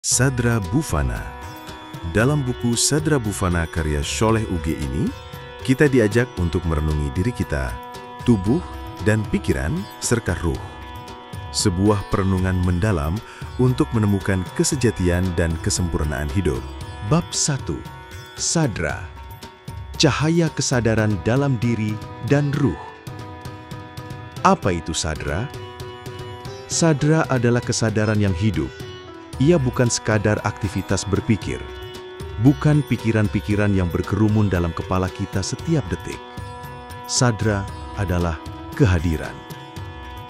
Sadra Bufana. Dalam buku Sadra Bufana karya Sholeh UG ini, kita diajak untuk merenungi diri kita, tubuh dan pikiran, serta ruh. Sebuah perenungan mendalam untuk menemukan kesejatian dan kesempurnaan hidup. Bab 1. Sadra. Cahaya kesadaran dalam diri dan ruh. Apa itu sadra? Sadra adalah kesadaran yang hidup. Ia bukan sekadar aktivitas berpikir, bukan pikiran-pikiran yang berkerumun dalam kepala kita setiap detik. Sadra adalah kehadiran.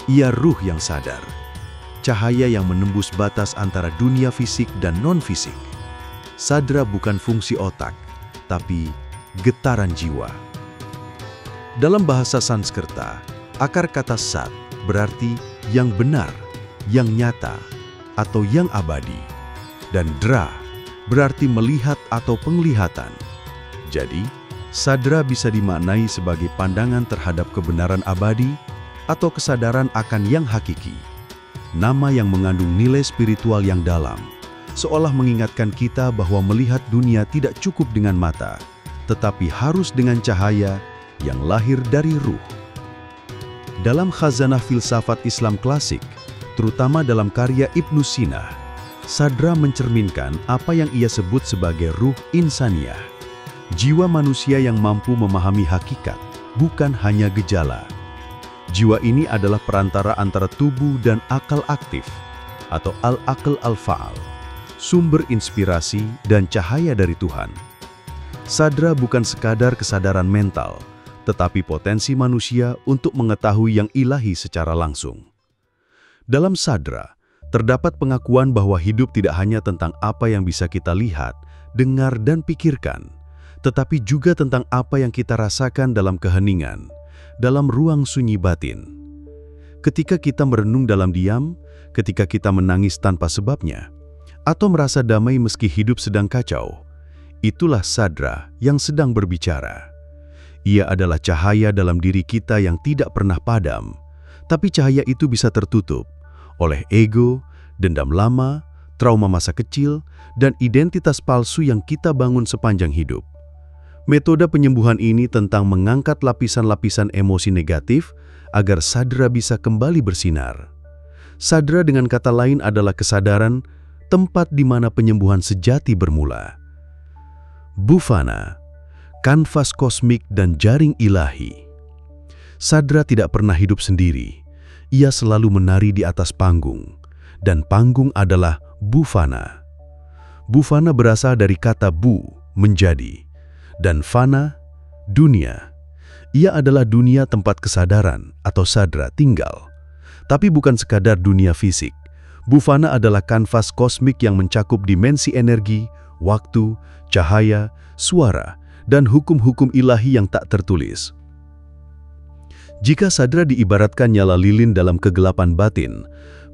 Ia ruh yang sadar, cahaya yang menembus batas antara dunia fisik dan non-fisik. Sadra bukan fungsi otak, tapi getaran jiwa. Dalam bahasa Sanskerta, akar kata sat berarti yang benar, yang nyata, atau yang abadi, dan dra berarti melihat atau penglihatan. Jadi, sadra bisa dimaknai sebagai pandangan terhadap kebenaran abadi atau kesadaran akan yang hakiki. Nama yang mengandung nilai spiritual yang dalam, seolah mengingatkan kita bahwa melihat dunia tidak cukup dengan mata, tetapi harus dengan cahaya yang lahir dari ruh. Dalam khazanah filsafat Islam klasik, terutama dalam karya Ibnu Sina, sadra mencerminkan apa yang ia sebut sebagai ruh insaniyah. Jiwa manusia yang mampu memahami hakikat, bukan hanya gejala. Jiwa ini adalah perantara antara tubuh dan akal aktif, atau al-aql al-fa'al, sumber inspirasi dan cahaya dari Tuhan. Sadra bukan sekadar kesadaran mental, tetapi potensi manusia untuk mengetahui yang ilahi secara langsung. Dalam sadra, terdapat pengakuan bahwa hidup tidak hanya tentang apa yang bisa kita lihat, dengar, dan pikirkan, tetapi juga tentang apa yang kita rasakan dalam keheningan, dalam ruang sunyi batin. Ketika kita merenung dalam diam, ketika kita menangis tanpa sebabnya, atau merasa damai meski hidup sedang kacau, itulah sadra yang sedang berbicara. Ia adalah cahaya dalam diri kita yang tidak pernah padam, tapi cahaya itu bisa tertutup oleh ego, dendam lama, trauma masa kecil, dan identitas palsu yang kita bangun sepanjang hidup. Metode penyembuhan ini tentang mengangkat lapisan-lapisan emosi negatif agar sadra bisa kembali bersinar. Sadra dengan kata lain adalah kesadaran, tempat di mana penyembuhan sejati bermula. Bufana, kanvas kosmik dan jaring ilahi. Sadra tidak pernah hidup sendiri. Ia selalu menari di atas panggung, dan panggung adalah bufana. Bufana berasal dari kata bu, menjadi, dan fana, dunia. Ia adalah dunia tempat kesadaran atau sadra tinggal. Tapi bukan sekadar dunia fisik. Bufana adalah kanvas kosmik yang mencakup dimensi energi, waktu, cahaya, suara, dan hukum-hukum ilahi yang tak tertulis. Jika sadra diibaratkan nyala lilin dalam kegelapan batin,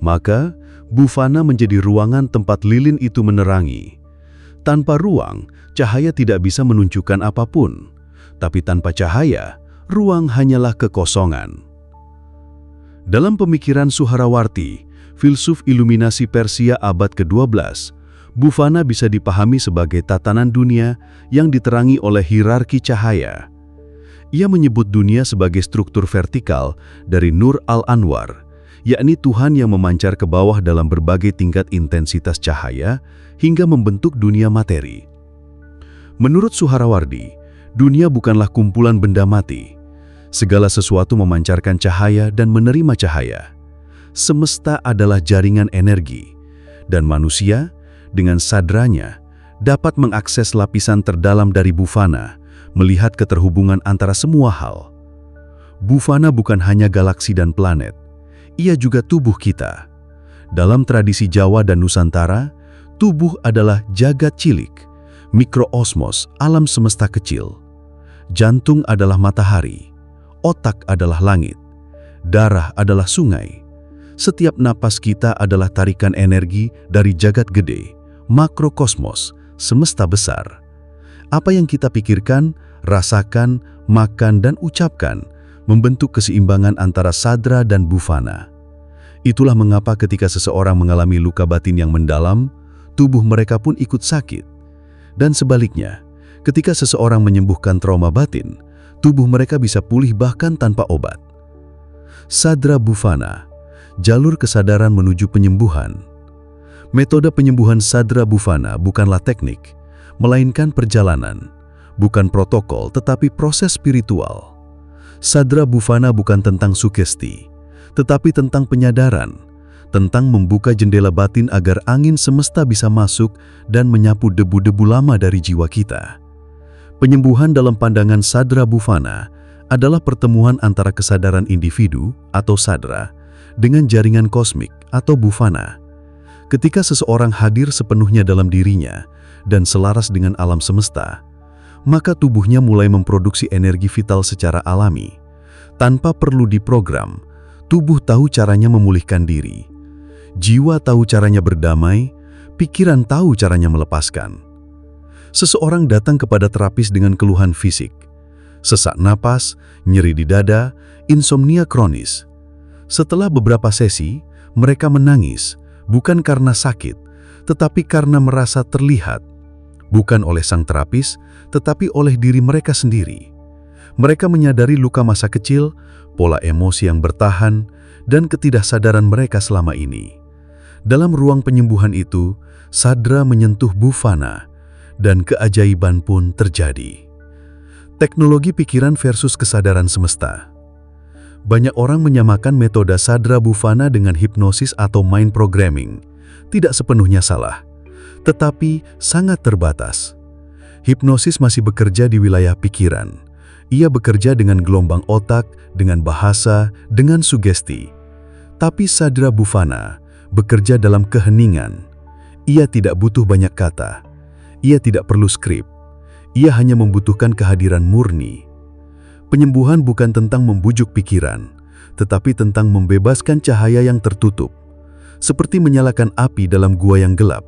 maka bufana menjadi ruangan tempat lilin itu menerangi. Tanpa ruang, cahaya tidak bisa menunjukkan apapun. Tapi tanpa cahaya, ruang hanyalah kekosongan. Dalam pemikiran Suharawarti, filsuf iluminasi Persia abad ke-12, bufana bisa dipahami sebagai tatanan dunia yang diterangi oleh hierarki cahaya. Ia menyebut dunia sebagai struktur vertikal dari Nur al-Anwar, yakni Tuhan yang memancar ke bawah dalam berbagai tingkat intensitas cahaya hingga membentuk dunia materi. Menurut Suharawardi, dunia bukanlah kumpulan benda mati. Segala sesuatu memancarkan cahaya dan menerima cahaya. Semesta adalah jaringan energi, dan manusia dengan sadranya dapat mengakses lapisan terdalam dari bufana, melihat keterhubungan antara semua hal. Bufana bukan hanya galaksi dan planet, ia juga tubuh kita. Dalam tradisi Jawa dan Nusantara, tubuh adalah jagat cilik, mikroosmos, alam semesta kecil. Jantung adalah matahari, otak adalah langit, darah adalah sungai. Setiap napas kita adalah tarikan energi dari jagat gede, makrokosmos, semesta besar. Apa yang kita pikirkan, rasakan, makan, dan ucapkan membentuk keseimbangan antara sadra dan bufana. Itulah mengapa ketika seseorang mengalami luka batin yang mendalam, tubuh mereka pun ikut sakit. Dan sebaliknya, ketika seseorang menyembuhkan trauma batin, tubuh mereka bisa pulih bahkan tanpa obat. Sadra Bhuvana, jalur kesadaran menuju penyembuhan. Metode penyembuhan Sadra Bhuvana bukanlah teknik, melainkan perjalanan, bukan protokol tetapi proses spiritual. Sadra Bhuvana bukan tentang sugesti, tetapi tentang penyadaran, tentang membuka jendela batin agar angin semesta bisa masuk dan menyapu debu-debu lama dari jiwa kita. Penyembuhan dalam pandangan Sadra Bhuvana adalah pertemuan antara kesadaran individu atau sadra dengan jaringan kosmik atau bhuvana. Ketika seseorang hadir sepenuhnya dalam dirinya dan selaras dengan alam semesta, maka tubuhnya mulai memproduksi energi vital secara alami. Tanpa perlu diprogram, tubuh tahu caranya memulihkan diri. Jiwa tahu caranya berdamai, pikiran tahu caranya melepaskan. Seseorang datang kepada terapis dengan keluhan fisik, sesak napas, nyeri di dada, insomnia kronis. Setelah beberapa sesi, mereka menangis, bukan karena sakit, tetapi karena merasa terlihat, bukan oleh sang terapis, tetapi oleh diri mereka sendiri. Mereka menyadari luka masa kecil, pola emosi yang bertahan, dan ketidaksadaran mereka selama ini. Dalam ruang penyembuhan itu, sadra menyentuh bhuvana, dan keajaiban pun terjadi. Teknologi pikiran versus kesadaran semesta. Banyak orang menyamakan metode Sadra Bhuvana dengan hipnosis atau mind programming. Tidak sepenuhnya salah, tetapi sangat terbatas. Hipnosis masih bekerja di wilayah pikiran. Ia bekerja dengan gelombang otak, dengan bahasa, dengan sugesti. Tapi Sadra Bhuvana bekerja dalam keheningan. Ia tidak butuh banyak kata. Ia tidak perlu skrip. Ia hanya membutuhkan kehadiran murni. Penyembuhan bukan tentang membujuk pikiran, tetapi tentang membebaskan cahaya yang tertutup, seperti menyalakan api dalam gua yang gelap.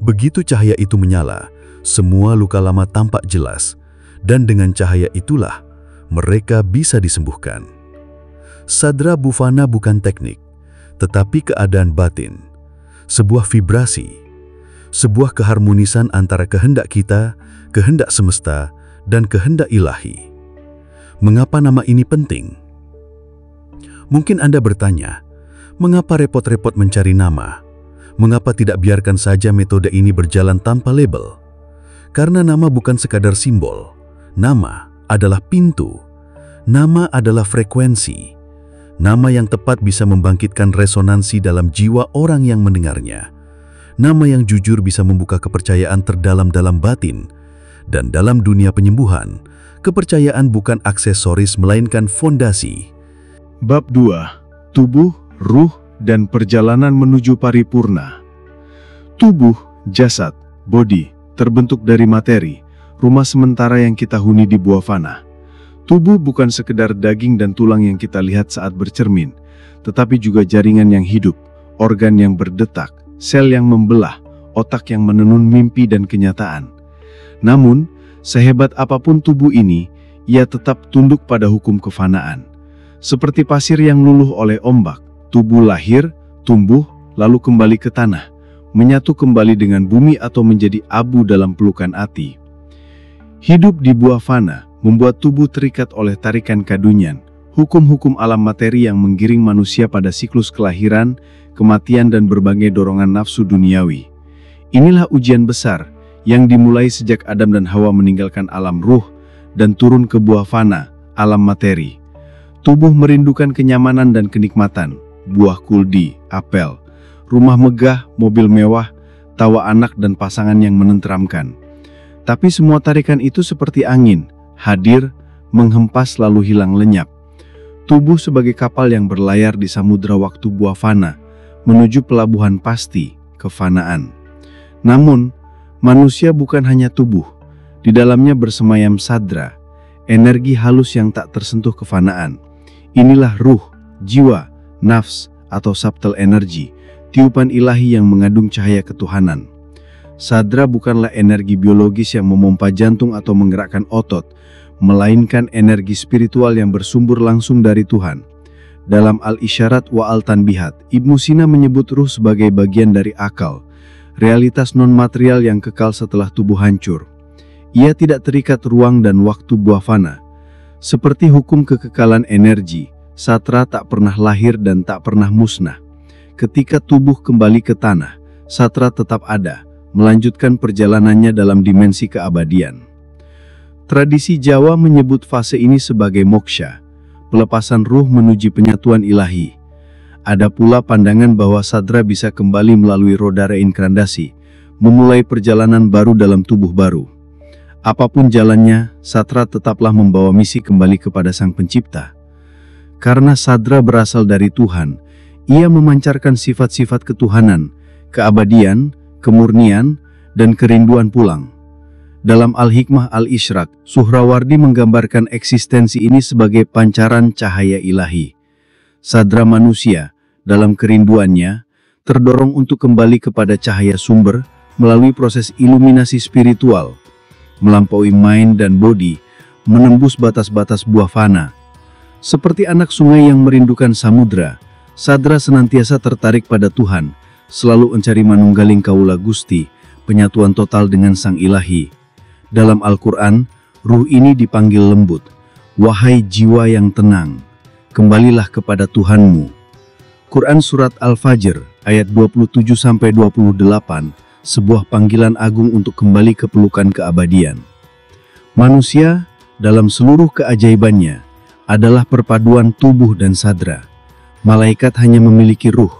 Begitu cahaya itu menyala, semua luka lama tampak jelas, dan dengan cahaya itulah mereka bisa disembuhkan. Sadra Bhuvana bukan teknik, tetapi keadaan batin, sebuah vibrasi, sebuah keharmonisan antara kehendak kita, kehendak semesta, dan kehendak ilahi. Mengapa nama ini penting? Mungkin Anda bertanya, mengapa repot-repot mencari nama? Mengapa tidak biarkan saja metode ini berjalan tanpa label? Karena nama bukan sekadar simbol. Nama adalah pintu. Nama adalah frekuensi. Nama yang tepat bisa membangkitkan resonansi dalam jiwa orang yang mendengarnya. Nama yang jujur bisa membuka kepercayaan terdalam dalam batin. Dan dalam dunia penyembuhan, kepercayaan bukan aksesoris melainkan fondasi. Bab 2. Tubuh, ruh, dan perjalanan menuju paripurna. Tubuh, jasad, body, terbentuk dari materi, rumah sementara yang kita huni di bhuvana. Tubuh bukan sekedar daging dan tulang yang kita lihat saat bercermin, tetapi juga jaringan yang hidup, organ yang berdetak, sel yang membelah, otak yang menenun mimpi dan kenyataan. Namun, sehebat apapun tubuh ini, ia tetap tunduk pada hukum kefanaan. Seperti pasir yang luluh oleh ombak, tubuh lahir, tumbuh, lalu kembali ke tanah, menyatu kembali dengan bumi atau menjadi abu dalam pelukan ati. Hidup di bhuvana membuat tubuh terikat oleh tarikan kadunyan, hukum-hukum alam materi yang menggiring manusia pada siklus kelahiran, kematian dan berbagai dorongan nafsu duniawi. Inilah ujian besar yang dimulai sejak Adam dan Hawa meninggalkan alam ruh dan turun ke bhuvana, alam materi. Tubuh merindukan kenyamanan dan kenikmatan, buah kuldi, apel, rumah megah, mobil mewah, tawa anak dan pasangan yang menenteramkan. Tapi semua tarikan itu seperti angin, hadir, menghempas lalu hilang lenyap. Tubuh sebagai kapal yang berlayar di samudra waktu bhuvana, menuju pelabuhan pasti, kefanaan. Namun, manusia bukan hanya tubuh, di dalamnya bersemayam sadra, energi halus yang tak tersentuh kefanaan. Inilah ruh, jiwa, nafs, atau subtle energy, tiupan ilahi yang mengandung cahaya ketuhanan. Sadra bukanlah energi biologis yang memompa jantung atau menggerakkan otot, melainkan energi spiritual yang bersumber langsung dari Tuhan. Dalam Al-Isyarat wa Al-Tanbihat, Ibnu Sina menyebut ruh sebagai bagian dari akal, realitas non-material yang kekal setelah tubuh hancur. Ia tidak terikat ruang dan waktu buah fana. Seperti hukum kekekalan energi, Satra tak pernah lahir dan tak pernah musnah. Ketika tubuh kembali ke tanah, Satra tetap ada, melanjutkan perjalanannya dalam dimensi keabadian. Tradisi Jawa menyebut fase ini sebagai moksha, pelepasan ruh menuju penyatuan ilahi. Ada pula pandangan bahwa Sadra bisa kembali melalui roda reinkarnasi, memulai perjalanan baru dalam tubuh baru. Apapun jalannya, Satra tetaplah membawa misi kembali kepada Sang Pencipta. Karena Sadra berasal dari Tuhan, ia memancarkan sifat-sifat ketuhanan, keabadian, kemurnian, dan kerinduan pulang. Dalam Al-Hikmah Al-Isyraq, Suhrawardi menggambarkan eksistensi ini sebagai pancaran cahaya ilahi. Sadra manusia, dalam kerinduannya, terdorong untuk kembali kepada cahaya sumber melalui proses iluminasi spiritual, melampaui mind dan body, menembus batas-batas buah fana. Seperti anak sungai yang merindukan samudra, Sadra senantiasa tertarik pada Tuhan, selalu mencari manunggaling kaula Gusti, penyatuan total dengan Sang Ilahi. Dalam Al-Quran, ruh ini dipanggil lembut, "Wahai jiwa yang tenang, kembalilah kepada Tuhanmu." Quran Surat Al-Fajr, ayat 27-28, sebuah panggilan agung untuk kembali ke pelukan keabadian. Manusia, dalam seluruh keajaibannya, adalah perpaduan tubuh dan sadra. Malaikat hanya memiliki ruh,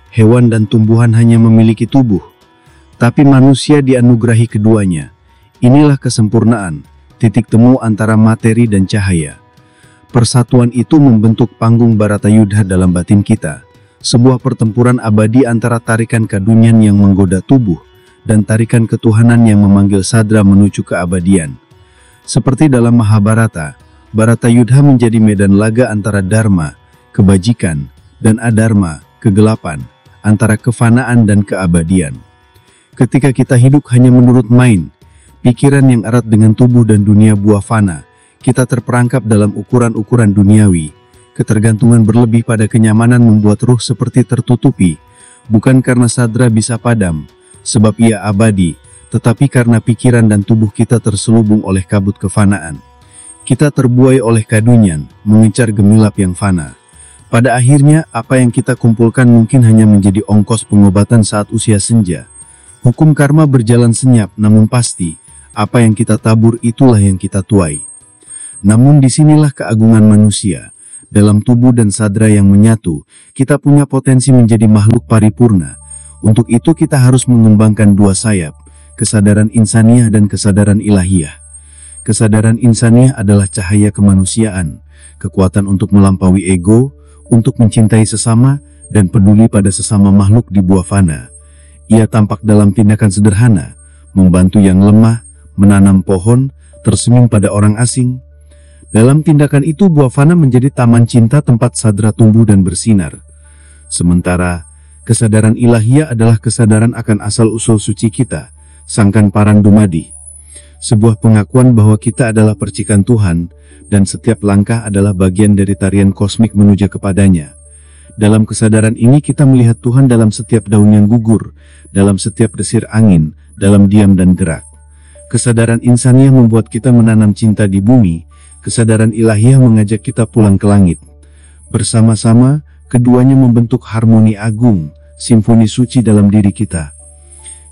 hewan dan tumbuhan hanya memiliki tubuh. Tapi manusia dianugerahi keduanya. Inilah kesempurnaan, titik temu antara materi dan cahaya. Persatuan itu membentuk panggung Baratayudha dalam batin kita. Sebuah pertempuran abadi antara tarikan kadunian yang menggoda tubuh dan tarikan ketuhanan yang memanggil Sadra menuju keabadian. Seperti dalam Mahabharata, Baratayudha menjadi medan laga antara dharma, kebajikan, dan adharma, kegelapan, antara kefanaan dan keabadian. Ketika kita hidup hanya menurut main, pikiran yang erat dengan tubuh dan dunia buah fana, kita terperangkap dalam ukuran-ukuran duniawi. Ketergantungan berlebih pada kenyamanan membuat ruh seperti tertutupi, bukan karena Sadra bisa padam, sebab ia abadi, tetapi karena pikiran dan tubuh kita terselubung oleh kabut kefanaan. Kita terbuai oleh kadunian, mengincar gemilap yang fana. Pada akhirnya, apa yang kita kumpulkan mungkin hanya menjadi ongkos pengobatan saat usia senja. Hukum karma berjalan senyap, namun pasti, apa yang kita tabur itulah yang kita tuai. Namun disinilah keagungan manusia. Dalam tubuh dan sadra yang menyatu, kita punya potensi menjadi makhluk paripurna. Untuk itu kita harus mengembangkan dua sayap, kesadaran insaniah dan kesadaran ilahiyah. Kesadaran insaniah adalah cahaya kemanusiaan, kekuatan untuk melampaui ego, untuk mencintai sesama, dan peduli pada sesama makhluk di buah fana. Ia tampak dalam tindakan sederhana, membantu yang lemah, menanam pohon, tersenyum pada orang asing. Dalam tindakan itu buah fana menjadi taman cinta tempat sadra tumbuh dan bersinar. Sementara, kesadaran ilahiyah adalah kesadaran akan asal-usul suci kita, sangkan parang dumadi. Sebuah pengakuan bahwa kita adalah percikan Tuhan, dan setiap langkah adalah bagian dari tarian kosmik menuju kepadanya. Dalam kesadaran ini kita melihat Tuhan dalam setiap daun yang gugur, dalam setiap desir angin, dalam diam dan gerak. Kesadaran insaniah membuat kita menanam cinta di bumi. Kesadaran ilahiyah mengajak kita pulang ke langit. Bersama-sama, keduanya membentuk harmoni agung, simfoni suci dalam diri kita.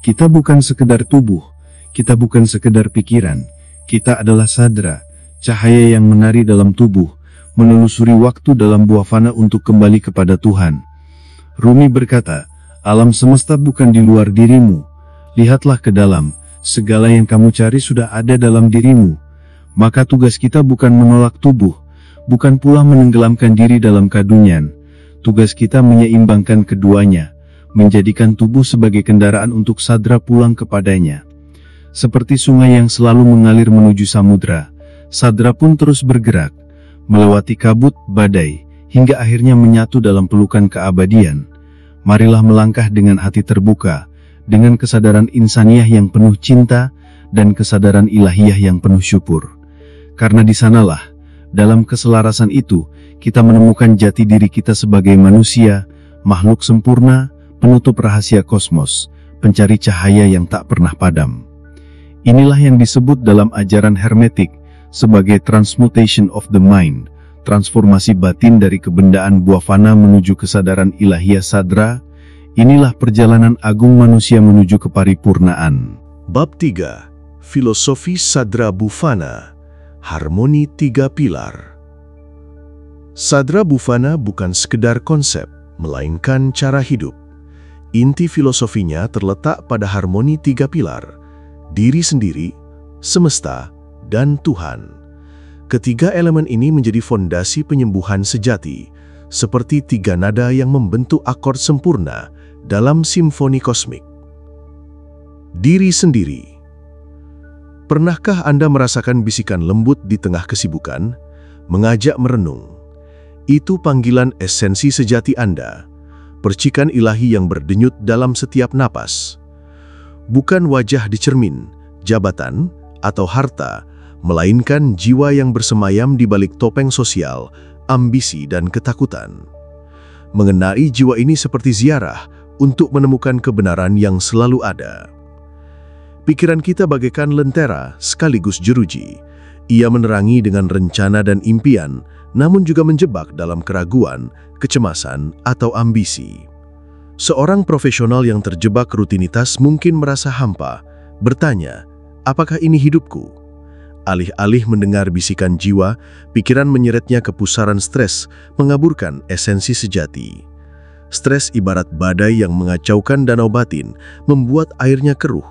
Kita bukan sekedar tubuh, kita bukan sekedar pikiran, kita adalah sadra, cahaya yang menari dalam tubuh, menelusuri waktu dalam buah fana untuk kembali kepada Tuhan. Rumi berkata, alam semesta bukan di luar dirimu, lihatlah ke dalam, segala yang kamu cari sudah ada dalam dirimu. Maka tugas kita bukan menolak tubuh, bukan pula menenggelamkan diri dalam kadunian. Tugas kita menyeimbangkan keduanya, menjadikan tubuh sebagai kendaraan untuk sadra pulang kepadanya. Seperti sungai yang selalu mengalir menuju samudra, sadra pun terus bergerak, melewati kabut, badai, hingga akhirnya menyatu dalam pelukan keabadian. Marilah melangkah dengan hati terbuka, dengan kesadaran insaniah yang penuh cinta, dan kesadaran ilahiyah yang penuh syukur. Karena di sanalah, dalam keselarasan itu, kita menemukan jati diri kita sebagai manusia, makhluk sempurna, penutup rahasia kosmos, pencari cahaya yang tak pernah padam. Inilah yang disebut dalam ajaran hermetik sebagai transmutation of the mind, transformasi batin dari kebendaan buah fana menuju kesadaran ilahiyah sadra. Inilah perjalanan agung manusia menuju keparipurnaan. Bab 3. Filosofi Sadra Bhuvana, Harmoni Tiga Pilar. Sadra Bhuvana bukan sekedar konsep, melainkan cara hidup. Inti filosofinya terletak pada harmoni tiga pilar, diri sendiri, semesta, dan Tuhan. Ketiga elemen ini menjadi fondasi penyembuhan sejati, seperti tiga nada yang membentuk akord sempurna dalam simfoni kosmik. Diri sendiri. Pernahkah Anda merasakan bisikan lembut di tengah kesibukan, mengajak merenung? Itu panggilan esensi sejati Anda, percikan ilahi yang berdenyut dalam setiap napas. Bukan wajah di cermin, jabatan, atau harta, melainkan jiwa yang bersemayam di balik topeng sosial, ambisi, dan ketakutan. Mengenai jiwa ini seperti ziarah untuk menemukan kebenaran yang selalu ada. Pikiran kita bagaikan lentera sekaligus jeruji. Ia menerangi dengan rencana dan impian, namun juga menjebak dalam keraguan, kecemasan, atau ambisi. Seorang profesional yang terjebak rutinitas mungkin merasa hampa, bertanya, apakah ini hidupku? Alih-alih mendengar bisikan jiwa, pikiran menyeretnya ke pusaran stres, mengaburkan esensi sejati. Stres ibarat badai yang mengacaukan danau batin, membuat airnya keruh.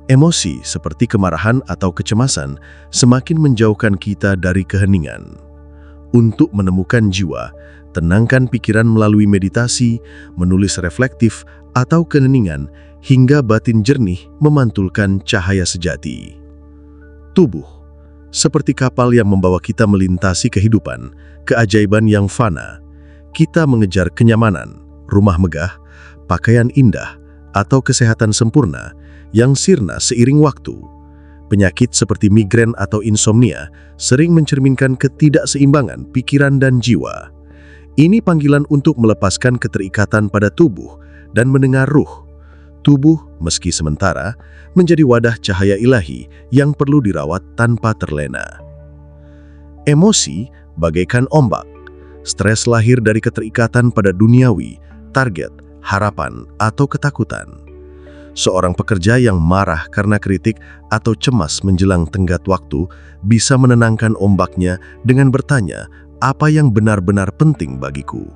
Emosi seperti kemarahan atau kecemasan semakin menjauhkan kita dari keheningan. Untuk menemukan jiwa, tenangkan pikiran melalui meditasi, menulis reflektif, atau keheningan hingga batin jernih memantulkan cahaya sejati. Tubuh, seperti kapal yang membawa kita melintasi kehidupan, keajaiban yang fana. Kita mengejar kenyamanan, rumah megah, pakaian indah, atau kesehatan sempurna yang sirna seiring waktu. Penyakit seperti migrain atau insomnia sering mencerminkan ketidakseimbangan pikiran dan jiwa. Ini panggilan untuk melepaskan keterikatan pada tubuh dan mendengar ruh. Tubuh, meski sementara, menjadi wadah cahaya ilahi yang perlu dirawat tanpa terlena. Emosi bagaikan ombak. Stres lahir dari keterikatan pada duniawi, target, harapan, atau ketakutan. Seorang pekerja yang marah karena kritik atau cemas menjelang tenggat waktu bisa menenangkan ombaknya dengan bertanya, apa yang benar-benar penting bagiku?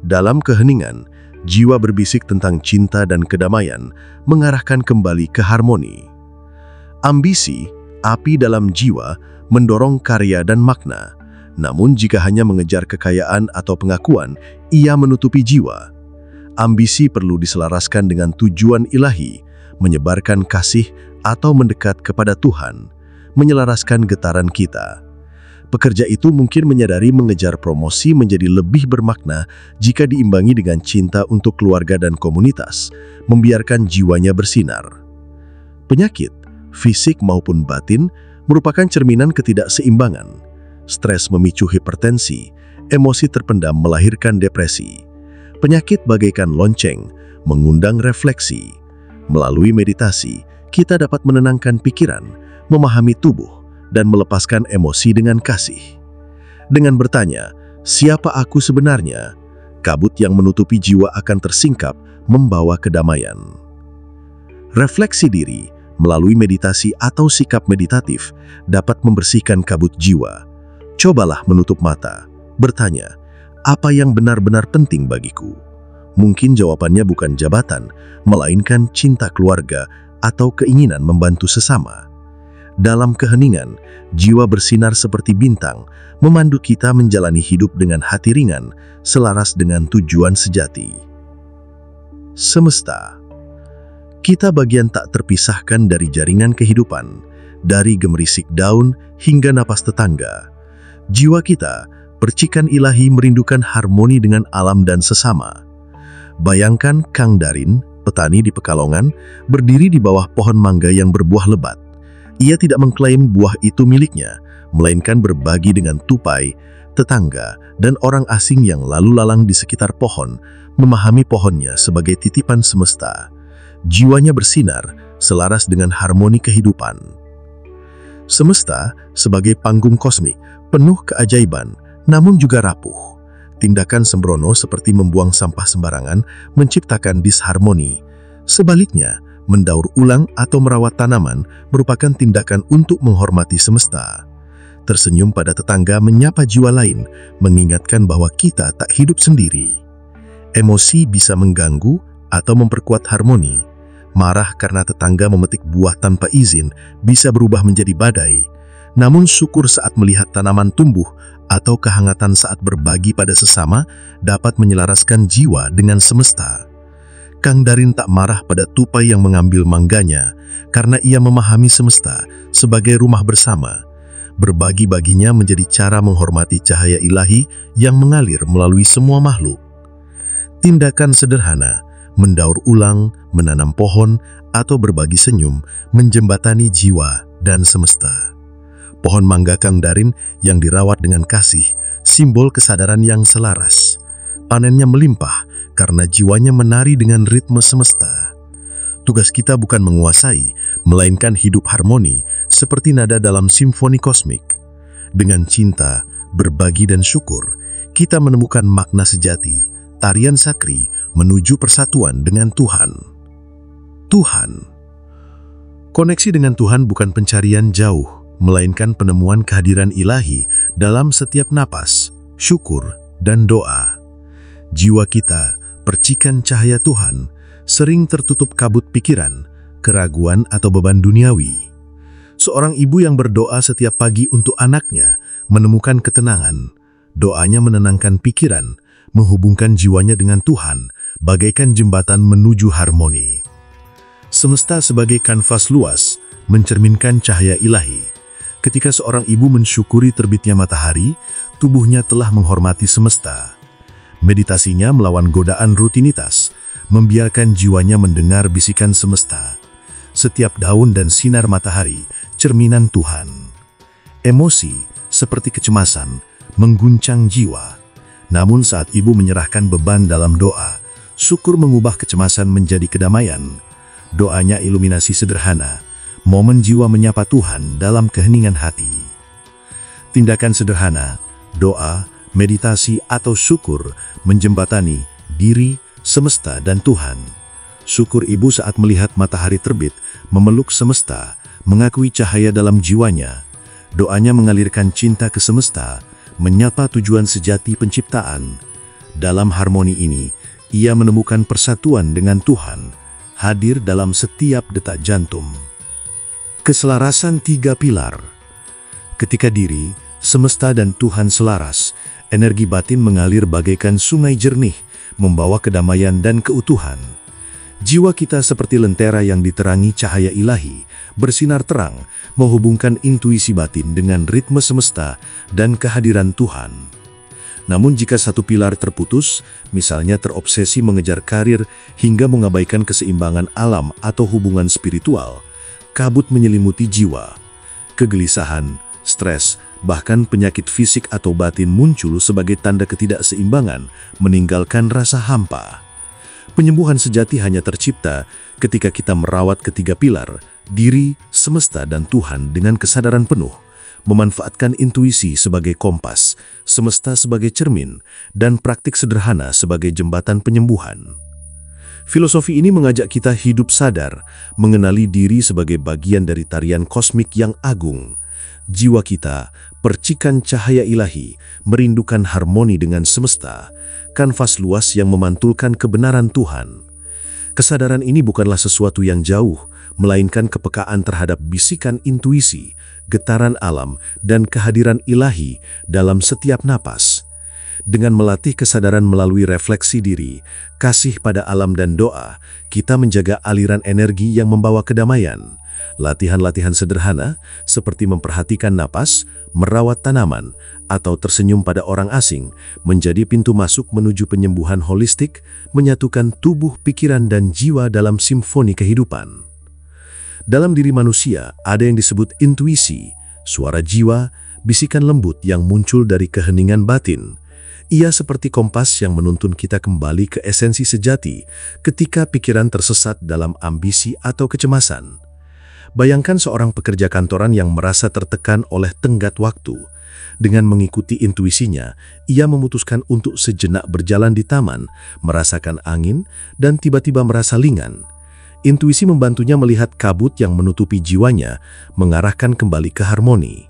Dalam keheningan, jiwa berbisik tentang cinta dan kedamaian, mengarahkan kembali ke harmoni. Ambisi, api dalam jiwa, mendorong karya dan makna. Namun jika hanya mengejar kekayaan atau pengakuan, ia menutupi jiwa. Ambisi perlu diselaraskan dengan tujuan ilahi, menyebarkan kasih atau mendekat kepada Tuhan, menyelaraskan getaran kita. Pekerja itu mungkin menyadari mengejar promosi menjadi lebih bermakna jika diimbangi dengan cinta untuk keluarga dan komunitas, membiarkan jiwanya bersinar. Penyakit, fisik maupun batin, merupakan cerminan ketidakseimbangan. Stres memicu hipertensi, emosi terpendam melahirkan depresi. Penyakit bagaikan lonceng, mengundang refleksi. Melalui meditasi, kita dapat menenangkan pikiran, memahami tubuh, dan melepaskan emosi dengan kasih. Dengan bertanya, siapa aku sebenarnya? Kabut yang menutupi jiwa akan tersingkap, membawa kedamaian. Refleksi diri, melalui meditasi atau sikap meditatif, dapat membersihkan kabut jiwa. Cobalah menutup mata, bertanya, apa yang benar-benar penting bagiku? Mungkin jawabannya bukan jabatan, melainkan cinta keluarga atau keinginan membantu sesama. Dalam keheningan, jiwa bersinar seperti bintang, memandu kita menjalani hidup dengan hati ringan, selaras dengan tujuan sejati. Semesta. Kita bagian tak terpisahkan dari jaringan kehidupan, dari gemerisik daun hingga napas tetangga. Jiwa kita, percikan ilahi, merindukan harmoni dengan alam dan sesama. Bayangkan Kang Darin, petani di Pekalongan, berdiri di bawah pohon mangga yang berbuah lebat. Ia tidak mengklaim buah itu miliknya, melainkan berbagi dengan tupai, tetangga, dan orang asing yang lalu lalang di sekitar pohon, memahami pohonnya sebagai titipan semesta. jiwanya bersinar, selaras dengan harmoni kehidupan. Semesta sebagai panggung kosmik, penuh keajaiban, namun juga rapuh. Tindakan sembrono seperti membuang sampah sembarangan menciptakan disharmoni. Sebaliknya, mendaur ulang atau merawat tanaman merupakan tindakan untuk menghormati semesta. Tersenyum pada tetangga menyapa jiwa lain, mengingatkan bahwa kita tak hidup sendiri. Emosi bisa mengganggu atau memperkuat harmoni. Marah karena tetangga memetik buah tanpa izin bisa berubah menjadi badai. Namun syukur saat melihat tanaman tumbuh atau kehangatan saat berbagi pada sesama dapat menyelaraskan jiwa dengan semesta. Kang Darin tak marah pada tupai yang mengambil mangganya karena ia memahami semesta sebagai rumah bersama. Berbagi baginya menjadi cara menghormati cahaya ilahi yang mengalir melalui semua makhluk. Tindakan sederhana, mendaur ulang, menanam pohon, atau berbagi senyum, menjembatani jiwa dan semesta. Pohon mangga Kang Darin yang dirawat dengan kasih, simbol kesadaran yang selaras. Panennya melimpah karena jiwanya menari dengan ritme semesta. Tugas kita bukan menguasai, melainkan hidup harmoni seperti nada dalam simfoni kosmik. Dengan cinta, berbagi dan syukur, kita menemukan makna sejati, tarian sakri menuju persatuan dengan Tuhan. Tuhan. Koneksi dengan Tuhan bukan pencarian jauh, melainkan penemuan kehadiran ilahi dalam setiap napas, syukur, dan doa. Jiwa kita, percikan cahaya Tuhan, sering tertutup kabut pikiran, keraguan atau beban duniawi. Seorang ibu yang berdoa setiap pagi untuk anaknya menemukan ketenangan. Doanya menenangkan pikiran, menghubungkan jiwanya dengan Tuhan, bagaikan jembatan menuju harmoni. Semesta sebagai kanvas luas, mencerminkan cahaya ilahi. Ketika seorang ibu mensyukuri terbitnya matahari, tubuhnya telah menghormati semesta. Meditasinya melawan godaan rutinitas, membiarkan jiwanya mendengar bisikan semesta. Setiap daun dan sinar matahari, cerminan Tuhan. Emosi, seperti kecemasan, mengguncang jiwa. Namun saat ibu menyerahkan beban dalam doa, syukur mengubah kecemasan menjadi kedamaian. Doanya iluminasi sederhana, momen jiwa menyapa Tuhan dalam keheningan hati. Tindakan sederhana, doa, meditasi atau syukur, menjembatani diri, semesta dan Tuhan. Syukur ibu saat melihat matahari terbit, memeluk semesta, mengakui cahaya dalam jiwanya. Doanya mengalirkan cinta ke semesta, menyapa tujuan sejati penciptaan. Dalam harmoni ini, ia menemukan persatuan dengan Tuhan, hadir dalam setiap detak jantung. Keselarasan tiga pilar. Ketika diri, semesta dan Tuhan selaras, energi batin mengalir bagaikan sungai jernih, membawa kedamaian dan keutuhan. Jiwa kita seperti lentera yang diterangi cahaya ilahi, bersinar terang, menghubungkan intuisi batin dengan ritme semesta dan kehadiran Tuhan. Namun jika satu pilar terputus, misalnya terobsesi mengejar karir hingga mengabaikan keseimbangan alam atau hubungan spiritual, kabut menyelimuti jiwa. Kegelisahan, stres, bahkan penyakit fisik atau batin muncul sebagai tanda ketidakseimbangan, meninggalkan rasa hampa. Penyembuhan sejati hanya tercipta ketika kita merawat ketiga pilar, diri, semesta, dan Tuhan dengan kesadaran penuh, memanfaatkan intuisi sebagai kompas, semesta sebagai cermin, dan praktik sederhana sebagai jembatan penyembuhan. Filosofi ini mengajak kita hidup sadar, mengenali diri sebagai bagian dari tarian kosmik yang agung. Jiwa kita, percikan cahaya ilahi, merindukan harmoni dengan semesta, kanvas luas yang memantulkan kebenaran Tuhan. Kesadaran ini bukanlah sesuatu yang jauh, melainkan kepekaan terhadap bisikan intuisi, getaran alam, dan kehadiran ilahi dalam setiap napas. Dengan melatih kesadaran melalui refleksi diri, kasih pada alam dan doa, kita menjaga aliran energi yang membawa kedamaian. Latihan-latihan sederhana seperti memperhatikan napas, merawat tanaman, atau tersenyum pada orang asing menjadi pintu masuk menuju penyembuhan holistik, menyatukan tubuh, pikiran, dan jiwa dalam simfoni kehidupan. Dalam diri manusia ada yang disebut intuisi, suara jiwa, bisikan lembut yang muncul dari keheningan batin. Ia seperti kompas yang menuntun kita kembali ke esensi sejati ketika pikiran tersesat dalam ambisi atau kecemasan. Bayangkan seorang pekerja kantoran yang merasa tertekan oleh tenggat waktu. Dengan mengikuti intuisinya, ia memutuskan untuk sejenak berjalan di taman, merasakan angin, dan tiba-tiba merasa ringan. Intuisi membantunya melihat kabut yang menutupi jiwanya, mengarahkan kembali ke harmoni.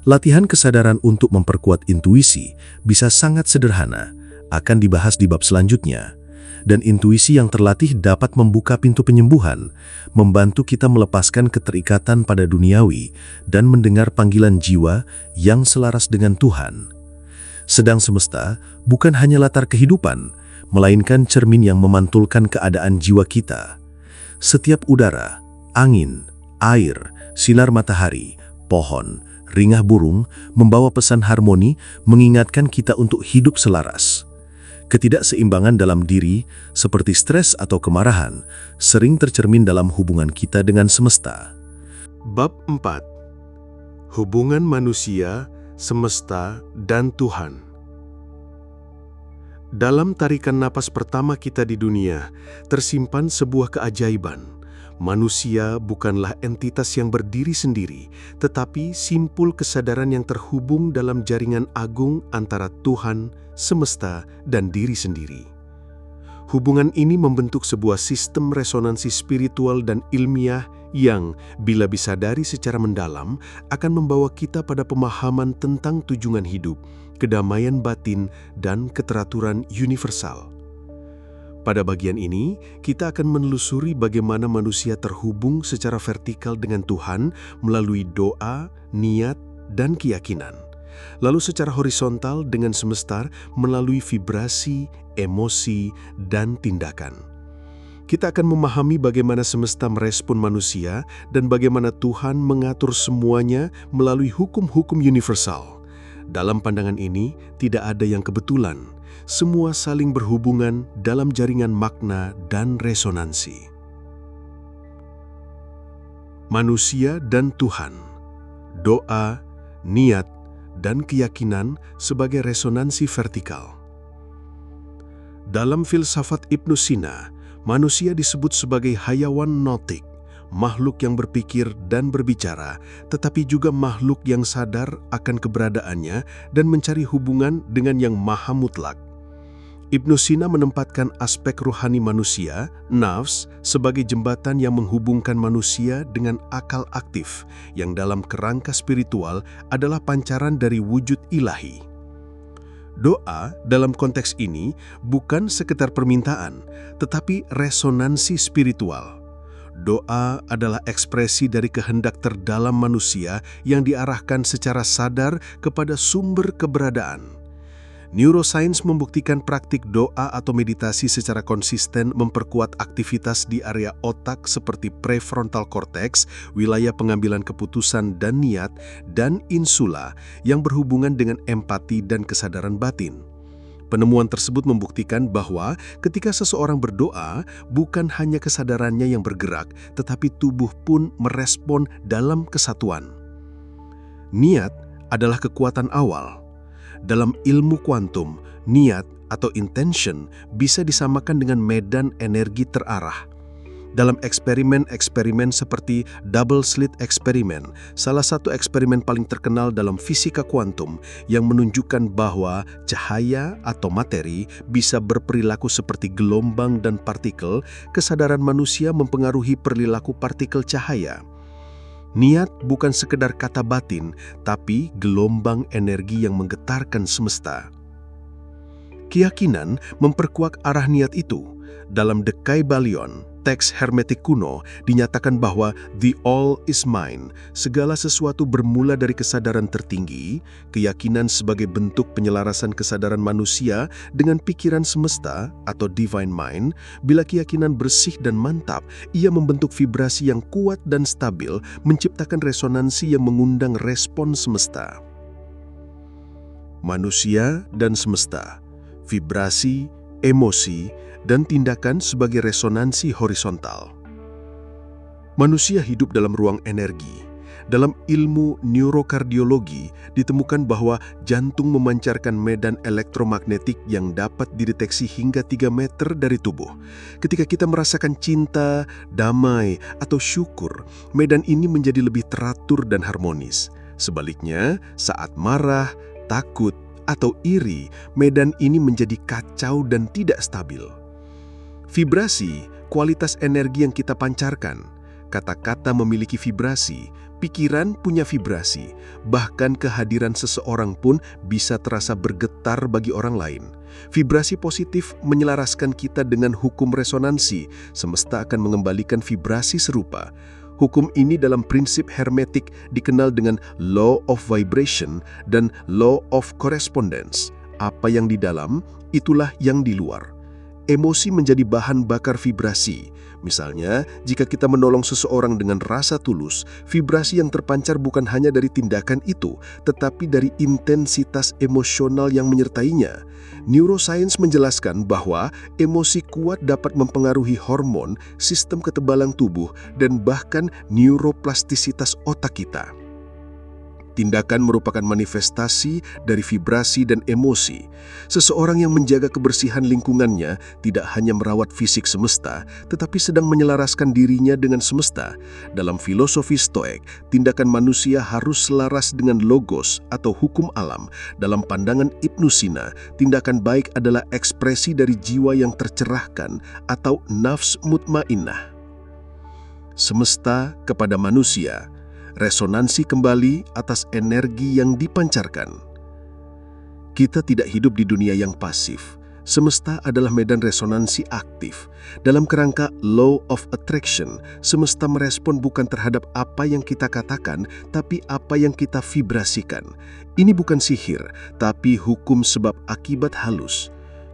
Latihan kesadaran untuk memperkuat intuisi bisa sangat sederhana, akan dibahas di bab selanjutnya. Dan intuisi yang terlatih dapat membuka pintu penyembuhan, membantu kita melepaskan keterikatan pada duniawi dan mendengar panggilan jiwa yang selaras dengan Tuhan. Sedang semesta bukan hanya latar kehidupan, melainkan cermin yang memantulkan keadaan jiwa kita. Setiap udara, angin, air, sinar matahari, pohon, ringah burung membawa pesan harmoni mengingatkan kita untuk hidup selaras. Ketidakseimbangan dalam diri, seperti stres atau kemarahan, sering tercermin dalam hubungan kita dengan semesta. Bab 4. Hubungan manusia, semesta, dan Tuhan. Dalam tarikan napas pertama kita di dunia, tersimpan sebuah keajaiban. Manusia bukanlah entitas yang berdiri sendiri, tetapi simpul kesadaran yang terhubung dalam jaringan agung antara Tuhan, semesta, dan diri sendiri. Hubungan ini membentuk sebuah sistem resonansi spiritual dan ilmiah yang, bila disadari secara mendalam, akan membawa kita pada pemahaman tentang tujuan hidup, kedamaian batin, dan keteraturan universal. Pada bagian ini, kita akan menelusuri bagaimana manusia terhubung secara vertikal dengan Tuhan melalui doa, niat, dan keyakinan. Lalu secara horizontal dengan semesta melalui vibrasi, emosi, dan tindakan. Kita akan memahami bagaimana semesta merespon manusia dan bagaimana Tuhan mengatur semuanya melalui hukum-hukum universal. Dalam pandangan ini, tidak ada yang kebetulan. Semua saling berhubungan dalam jaringan makna dan resonansi. Manusia dan Tuhan, doa, niat, dan keyakinan sebagai resonansi vertikal. Dalam filsafat Ibnu Sina, manusia disebut sebagai hayawan notik, makhluk yang berpikir dan berbicara, tetapi juga makhluk yang sadar akan keberadaannya dan mencari hubungan dengan yang maha mutlak. Ibnu Sina menempatkan aspek rohani manusia, nafs, sebagai jembatan yang menghubungkan manusia dengan akal aktif, yang dalam kerangka spiritual adalah pancaran dari wujud ilahi. Doa dalam konteks ini bukan sekedar permintaan, tetapi resonansi spiritual. Doa adalah ekspresi dari kehendak terdalam manusia yang diarahkan secara sadar kepada sumber keberadaan. Neuroscience membuktikan praktik doa atau meditasi secara konsisten memperkuat aktivitas di area otak seperti prefrontal cortex, wilayah pengambilan keputusan dan niat, dan insula yang berhubungan dengan empati dan kesadaran batin. Penemuan tersebut membuktikan bahwa ketika seseorang berdoa, bukan hanya kesadarannya yang bergerak, tetapi tubuh pun merespon dalam kesatuan. Niat adalah kekuatan awal. Dalam ilmu kuantum, niat atau intention bisa disamakan dengan medan energi terarah. Dalam eksperimen-eksperimen seperti double slit eksperimen, salah satu eksperimen paling terkenal dalam fisika kuantum yang menunjukkan bahwa cahaya atau materi bisa berperilaku seperti gelombang dan partikel, kesadaran manusia mempengaruhi perilaku partikel cahaya. Niat bukan sekedar kata batin, tapi gelombang energi yang menggetarkan semesta. Keyakinan memperkuat arah niat itu. Dalam The Kybalion, teks hermetik kuno, dinyatakan bahwa the all is mind, segala sesuatu bermula dari kesadaran tertinggi, keyakinan sebagai bentuk penyelarasan kesadaran manusia dengan pikiran semesta atau divine mind. Bila keyakinan bersih dan mantap, ia membentuk vibrasi yang kuat dan stabil, menciptakan resonansi yang mengundang respon semesta. Manusia dan semesta, vibrasi, emosi, dan tindakan sebagai resonansi horizontal. Manusia hidup dalam ruang energi. Dalam ilmu neurokardiologi, ditemukan bahwa jantung memancarkan medan elektromagnetik yang dapat dideteksi hingga 3 meter dari tubuh. Ketika kita merasakan cinta, damai, atau syukur, medan ini menjadi lebih teratur dan harmonis. Sebaliknya, saat marah, takut, atau iri, medan ini menjadi kacau dan tidak stabil. Vibrasi, kualitas energi yang kita pancarkan. Kata-kata memiliki vibrasi, pikiran punya vibrasi, bahkan kehadiran seseorang pun bisa terasa bergetar bagi orang lain. Vibrasi positif menyelaraskan kita dengan hukum resonansi, semesta akan mengembalikan vibrasi serupa. Hukum ini dalam prinsip hermetik dikenal dengan law of vibration dan law of correspondence. Apa yang di dalam, itulah yang di luar. Emosi menjadi bahan bakar vibrasi. Misalnya, jika kita menolong seseorang dengan rasa tulus, vibrasi yang terpancar bukan hanya dari tindakan itu, tetapi dari intensitas emosional yang menyertainya. Neuroscience menjelaskan bahwa emosi kuat dapat mempengaruhi hormon, sistem ketebalan tubuh, dan bahkan neuroplastisitas otak kita. Tindakan merupakan manifestasi dari vibrasi dan emosi. Seseorang yang menjaga kebersihan lingkungannya tidak hanya merawat fisik semesta, tetapi sedang menyelaraskan dirinya dengan semesta. Dalam filosofi Stoik, tindakan manusia harus selaras dengan logos atau hukum alam. Dalam pandangan Ibnu Sina, tindakan baik adalah ekspresi dari jiwa yang tercerahkan atau nafs mutmainnah. Semesta kepada manusia, resonansi kembali atas energi yang dipancarkan. Kita tidak hidup di dunia yang pasif. Semesta adalah medan resonansi aktif. Dalam kerangka law of attraction, semesta merespon bukan terhadap apa yang kita katakan, tapi apa yang kita vibrasikan. Ini bukan sihir, tapi hukum sebab akibat halus.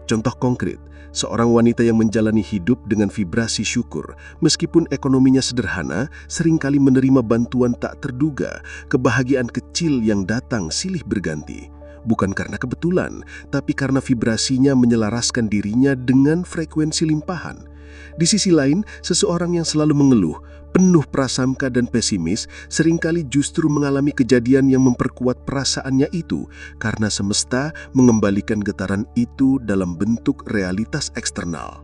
Contoh konkret, seorang wanita yang menjalani hidup dengan vibrasi syukur, meskipun ekonominya sederhana, seringkali menerima bantuan tak terduga, kebahagiaan kecil yang datang silih berganti. Bukan karena kebetulan, tapi karena vibrasinya menyelaraskan dirinya dengan frekuensi limpahan. Di sisi lain, seseorang yang selalu mengeluh, penuh prasangka dan pesimis, seringkali justru mengalami kejadian yang memperkuat perasaannya itu, karena semesta mengembalikan getaran itu dalam bentuk realitas eksternal.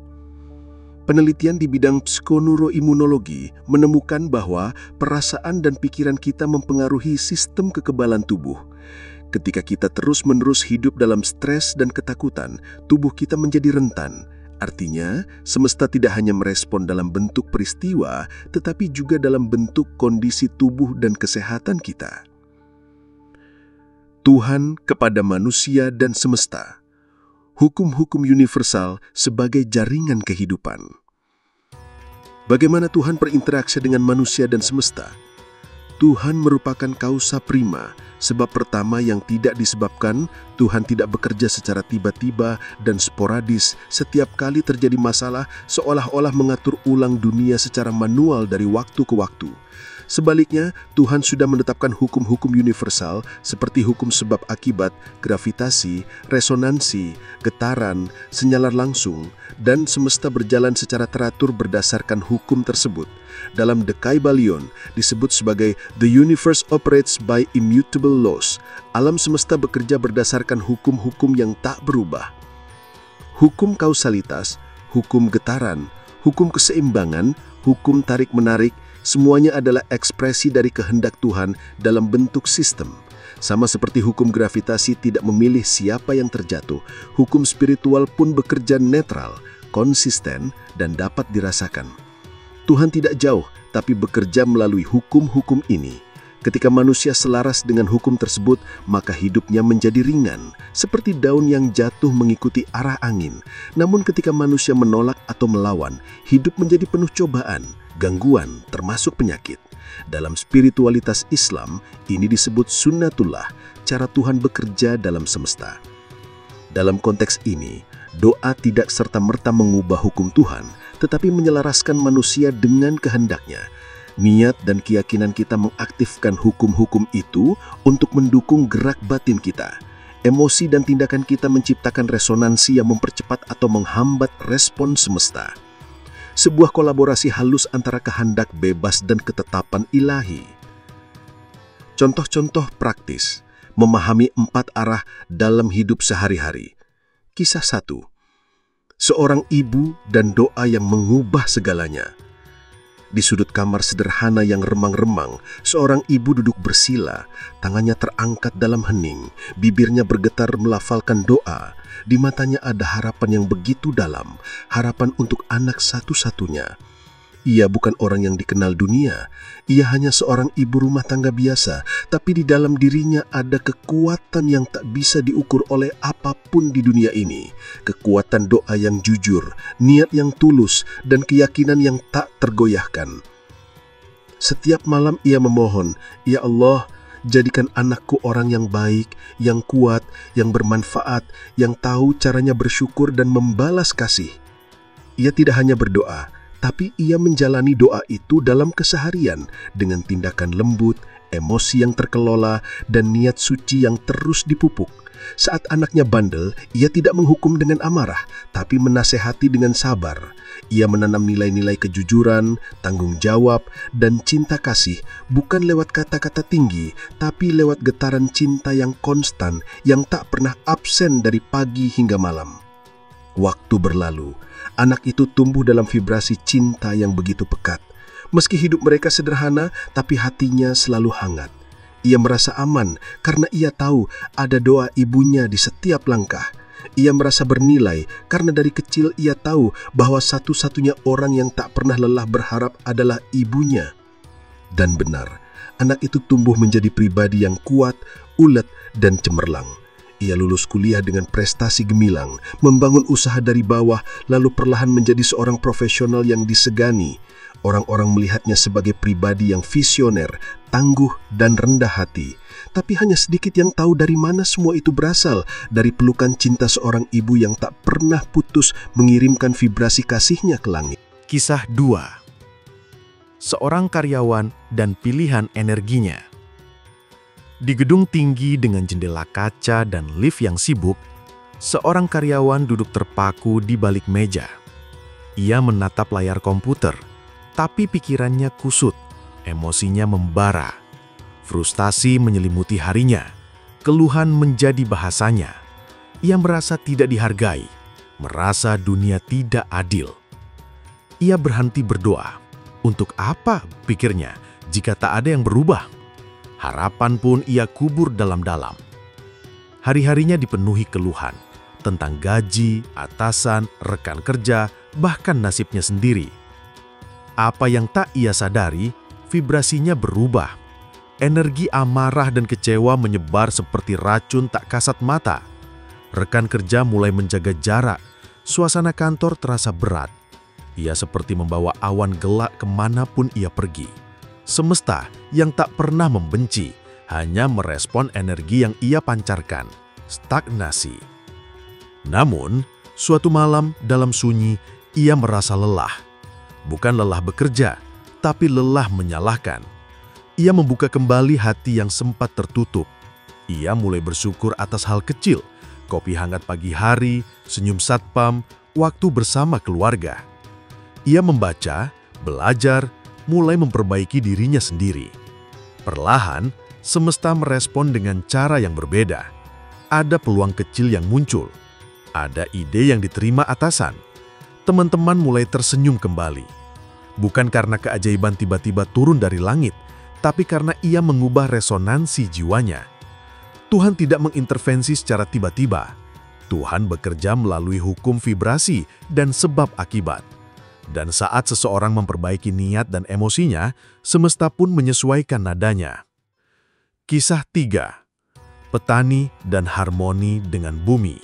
Penelitian di bidang psikoneuroimunologi menemukan bahwa perasaan dan pikiran kita mempengaruhi sistem kekebalan tubuh. Ketika kita terus-menerus hidup dalam stres dan ketakutan, tubuh kita menjadi rentan. Artinya, semesta tidak hanya merespon dalam bentuk peristiwa, tetapi juga dalam bentuk kondisi tubuh dan kesehatan kita. Tuhan kepada manusia dan semesta. Hukum-hukum universal sebagai jaringan kehidupan. Bagaimana Tuhan berinteraksi dengan manusia dan semesta? Tuhan merupakan kausa prima, sebab pertama yang tidak disebabkan, Tuhan tidak bekerja secara tiba-tiba dan sporadis setiap kali terjadi masalah seolah-olah mengatur ulang dunia secara manual dari waktu ke waktu. Sebaliknya, Tuhan sudah menetapkan hukum-hukum universal seperti hukum sebab akibat, gravitasi, resonansi, getaran, senyalar langsung, dan semesta berjalan secara teratur berdasarkan hukum tersebut. Dalam The Kybalion disebut sebagai The Universe Operates by Immutable Laws. Alam semesta bekerja berdasarkan hukum-hukum yang tak berubah. Hukum kausalitas, hukum getaran, hukum keseimbangan, hukum tarik-menarik, semuanya adalah ekspresi dari kehendak Tuhan dalam bentuk sistem. Sama seperti hukum gravitasi tidak memilih siapa yang terjatuh, hukum spiritual pun bekerja netral, konsisten, dan dapat dirasakan. Tuhan tidak jauh, tapi bekerja melalui hukum-hukum ini. Ketika manusia selaras dengan hukum tersebut, maka hidupnya menjadi ringan, seperti daun yang jatuh mengikuti arah angin. Namun ketika manusia menolak atau melawan, hidup menjadi penuh cobaan, gangguan, termasuk penyakit. Dalam spiritualitas Islam, ini disebut sunnatullah, cara Tuhan bekerja dalam semesta. Dalam konteks ini, doa tidak serta-merta mengubah hukum Tuhan, tetapi menyelaraskan manusia dengan kehendaknya. Niat dan keyakinan kita mengaktifkan hukum-hukum itu untuk mendukung gerak batin kita. Emosi dan tindakan kita menciptakan resonansi yang mempercepat atau menghambat respon semesta. Sebuah kolaborasi halus antara kehendak bebas dan ketetapan ilahi. Contoh-contoh praktis memahami 4 arah dalam hidup sehari-hari. Kisah 1. Seorang ibu dan doa yang mengubah segalanya. Di sudut kamar sederhana yang remang-remang, seorang ibu duduk bersila, tangannya terangkat dalam hening, bibirnya bergetar melafalkan doa. Di matanya ada harapan yang begitu dalam, harapan untuk anak satu-satunya. Ia bukan orang yang dikenal dunia, ia hanya seorang ibu rumah tangga biasa, tapi di dalam dirinya ada kekuatan yang tak bisa diukur oleh apapun di dunia ini. Kekuatan doa yang jujur, niat yang tulus, dan keyakinan yang tak tergoyahkan. Setiap malam ia memohon, "Ya Allah, jadikan anakku orang yang baik, yang kuat, yang bermanfaat, yang tahu caranya bersyukur dan membalas kasih." Ia tidak hanya berdoa, tapi ia menjalani doa itu dalam keseharian dengan tindakan lembut, emosi yang terkelola, dan niat suci yang terus dipupuk. Saat anaknya bandel, ia tidak menghukum dengan amarah, tapi menasehati dengan sabar. Ia menanam nilai-nilai kejujuran, tanggung jawab, dan cinta kasih, bukan lewat kata-kata tinggi, tapi lewat getaran cinta yang konstan, yang tak pernah absen dari pagi hingga malam. Waktu berlalu, anak itu tumbuh dalam vibrasi cinta yang begitu pekat. Meski hidup mereka sederhana, tapi hatinya selalu hangat. Ia merasa aman karena ia tahu ada doa ibunya di setiap langkah. Ia merasa bernilai karena dari kecil ia tahu bahwa satu-satunya orang yang tak pernah lelah berharap adalah ibunya. Dan benar, anak itu tumbuh menjadi pribadi yang kuat, ulet, dan cemerlang. Ia lulus kuliah dengan prestasi gemilang, membangun usaha dari bawah, lalu perlahan menjadi seorang profesional yang disegani. Orang-orang melihatnya sebagai pribadi yang visioner, tangguh, dan rendah hati. Tapi hanya sedikit yang tahu dari mana semua itu berasal, dari pelukan cinta seorang ibu yang tak pernah putus mengirimkan vibrasi kasihnya ke langit. Kisah 2. Seorang karyawan dan pilihan energinya. Di gedung tinggi dengan jendela kaca dan lift yang sibuk, seorang karyawan duduk terpaku di balik meja. Ia menatap layar komputer, tapi pikirannya kusut, emosinya membara. Frustasi menyelimuti harinya, keluhan menjadi bahasanya. Ia merasa tidak dihargai, merasa dunia tidak adil. Ia berhenti berdoa. Untuk apa, pikirnya, jika tak ada yang berubah? Harapan pun ia kubur dalam-dalam. Hari-harinya dipenuhi keluhan tentang gaji, atasan, rekan kerja, bahkan nasibnya sendiri. Apa yang tak ia sadari, vibrasinya berubah. Energi amarah dan kecewa menyebar seperti racun tak kasat mata. Rekan kerja mulai menjaga jarak, suasana kantor terasa berat. Ia seperti membawa awan gelap kemanapun ia pergi. Semesta yang tak pernah membenci, hanya merespon energi yang ia pancarkan, stagnasi. Namun, suatu malam dalam sunyi, ia merasa lelah. Bukan lelah bekerja, tapi lelah menyalahkan. Ia membuka kembali hati yang sempat tertutup. Ia mulai bersyukur atas hal kecil, kopi hangat pagi hari, senyum satpam, waktu bersama keluarga. Ia membaca, belajar, mulai memperbaiki dirinya sendiri. Perlahan, semesta merespon dengan cara yang berbeda. Ada peluang kecil yang muncul. Ada ide yang diterima atasan. Teman-teman mulai tersenyum kembali. Bukan karena keajaiban tiba-tiba turun dari langit, tapi karena ia mengubah resonansi jiwanya. Tuhan tidak mengintervensi secara tiba-tiba. Tuhan bekerja melalui hukum vibrasi dan sebab akibat. Dan saat seseorang memperbaiki niat dan emosinya, semesta pun menyesuaikan nadanya. Kisah 3. Petani dan harmoni dengan bumi.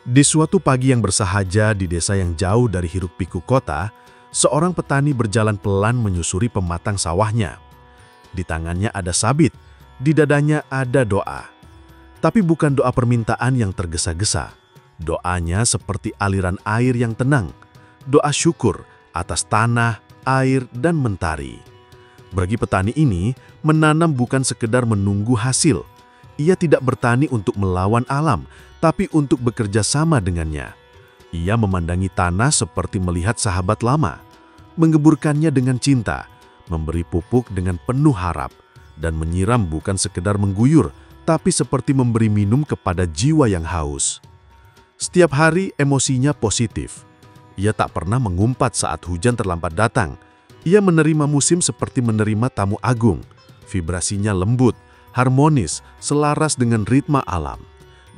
Di suatu pagi yang bersahaja di desa yang jauh dari hiruk-pikuk kota, seorang petani berjalan pelan menyusuri pematang sawahnya. Di tangannya ada sabit, di dadanya ada doa. Tapi bukan doa permintaan yang tergesa-gesa. Doanya seperti aliran air yang tenang. Doa syukur atas tanah, air, dan mentari. Bagi petani ini, menanam bukan sekedar menunggu hasil. Ia tidak bertani untuk melawan alam, tapi untuk bekerja sama dengannya. Ia memandangi tanah seperti melihat sahabat lama, mengeburkannya dengan cinta, memberi pupuk dengan penuh harap, Dan menyiram bukan sekedar mengguyur, tapi seperti memberi minum kepada jiwa yang haus. Setiap hari emosinya positif. Ia tak pernah mengumpat saat hujan terlambat datang. Ia menerima musim seperti menerima tamu agung. Vibrasinya lembut, harmonis, selaras dengan ritma alam.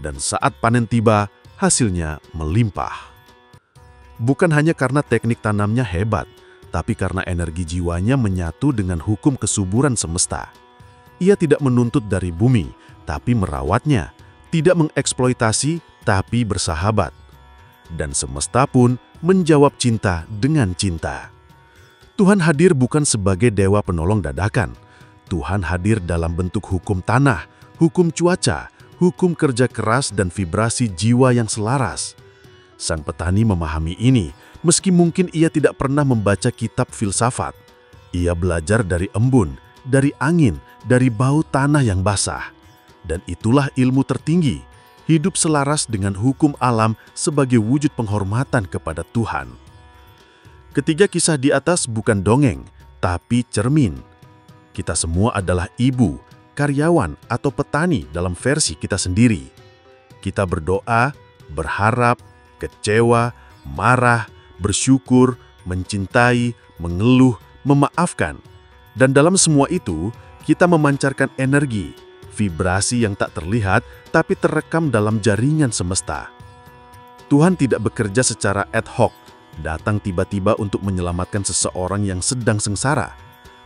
Dan saat panen tiba, hasilnya melimpah. Bukan hanya karena teknik tanamnya hebat, tapi karena energi jiwanya menyatu dengan hukum kesuburan semesta. Ia tidak menuntut dari bumi, tapi merawatnya. Tidak mengeksploitasi, tapi bersahabat. Dan semesta pun menjawab cinta dengan cinta. Tuhan hadir bukan sebagai dewa penolong dadakan. Tuhan hadir dalam bentuk hukum tanah, hukum cuaca, hukum kerja keras dan vibrasi jiwa yang selaras. Sang petani memahami ini, meski mungkin ia tidak pernah membaca kitab filsafat. Ia belajar dari embun, dari angin, dari bau tanah yang basah. Dan itulah ilmu tertinggi, hidup selaras dengan hukum alam sebagai wujud penghormatan kepada Tuhan. Ketiga kisah di atas bukan dongeng, tapi cermin. Kita semua adalah ibu, karyawan, atau petani dalam versi kita sendiri. Kita berdoa, berharap, kecewa, marah, bersyukur, mencintai, mengeluh, memaafkan. Dan dalam semua itu, kita memancarkan energi, vibrasi yang tak terlihat tapi terekam dalam jaringan semesta. Tuhan tidak bekerja secara ad hoc, datang tiba-tiba untuk menyelamatkan seseorang yang sedang sengsara.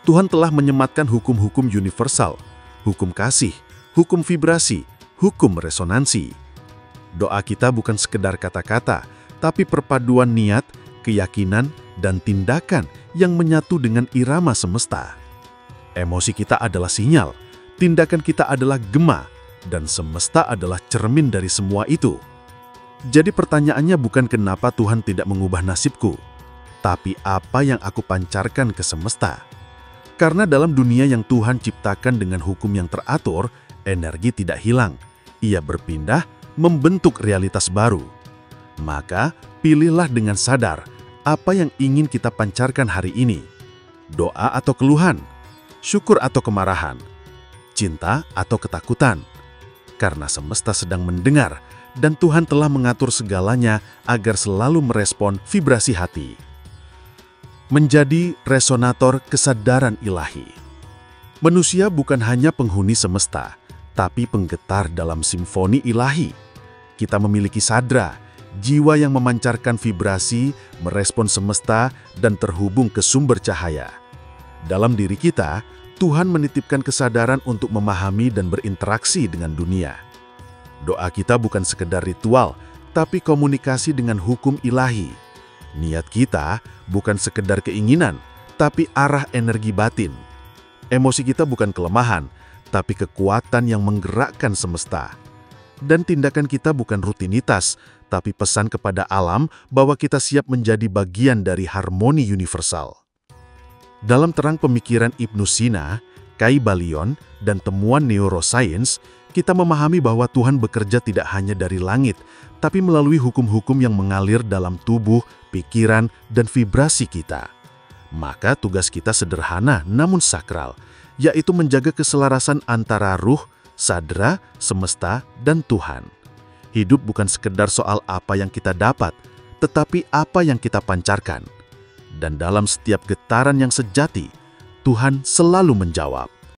Tuhan telah menyematkan hukum-hukum universal, hukum kasih, hukum vibrasi, hukum resonansi. Doa kita bukan sekedar kata-kata, tapi perpaduan niat, keyakinan, dan tindakan yang menyatu dengan irama semesta. Emosi kita adalah sinyal, tindakan kita adalah gema, dan semesta adalah cermin dari semua itu. Jadi pertanyaannya bukan kenapa Tuhan tidak mengubah nasibku, tapi apa yang aku pancarkan ke semesta. Karena dalam dunia yang Tuhan ciptakan dengan hukum yang teratur, energi tidak hilang. Ia berpindah, membentuk realitas baru. Maka, pilihlah dengan sadar apa yang ingin kita pancarkan hari ini. Doa atau keluhan, syukur atau kemarahan, cinta atau ketakutan. Karena semesta sedang mendengar dan Tuhan telah mengatur segalanya agar selalu merespon vibrasi hati. Menjadi resonator kesadaran ilahi. Manusia bukan hanya penghuni semesta, tapi penggetar dalam simfoni ilahi. Kita memiliki sadra, jiwa yang memancarkan vibrasi, merespon semesta, dan terhubung ke sumber cahaya. Dalam diri kita, Tuhan menitipkan kesadaran untuk memahami dan berinteraksi dengan dunia. Doa kita bukan sekedar ritual, tapi komunikasi dengan hukum ilahi. Niat kita bukan sekedar keinginan, tapi arah energi batin. Emosi kita bukan kelemahan, tapi kekuatan yang menggerakkan semesta. Dan tindakan kita bukan rutinitas, tapi pesan kepada alam bahwa kita siap menjadi bagian dari harmoni universal. Dalam terang pemikiran Ibnu Sina, Kybalion, dan temuan neuroscience, kita memahami bahwa Tuhan bekerja tidak hanya dari langit, tapi melalui hukum-hukum yang mengalir dalam tubuh, pikiran, dan vibrasi kita. Maka tugas kita sederhana namun sakral, yaitu menjaga keselarasan antara ruh, sadra, semesta, dan Tuhan. Hidup bukan sekedar soal apa yang kita dapat, tetapi apa yang kita pancarkan. Dan dalam setiap getaran yang sejati, Tuhan selalu menjawab.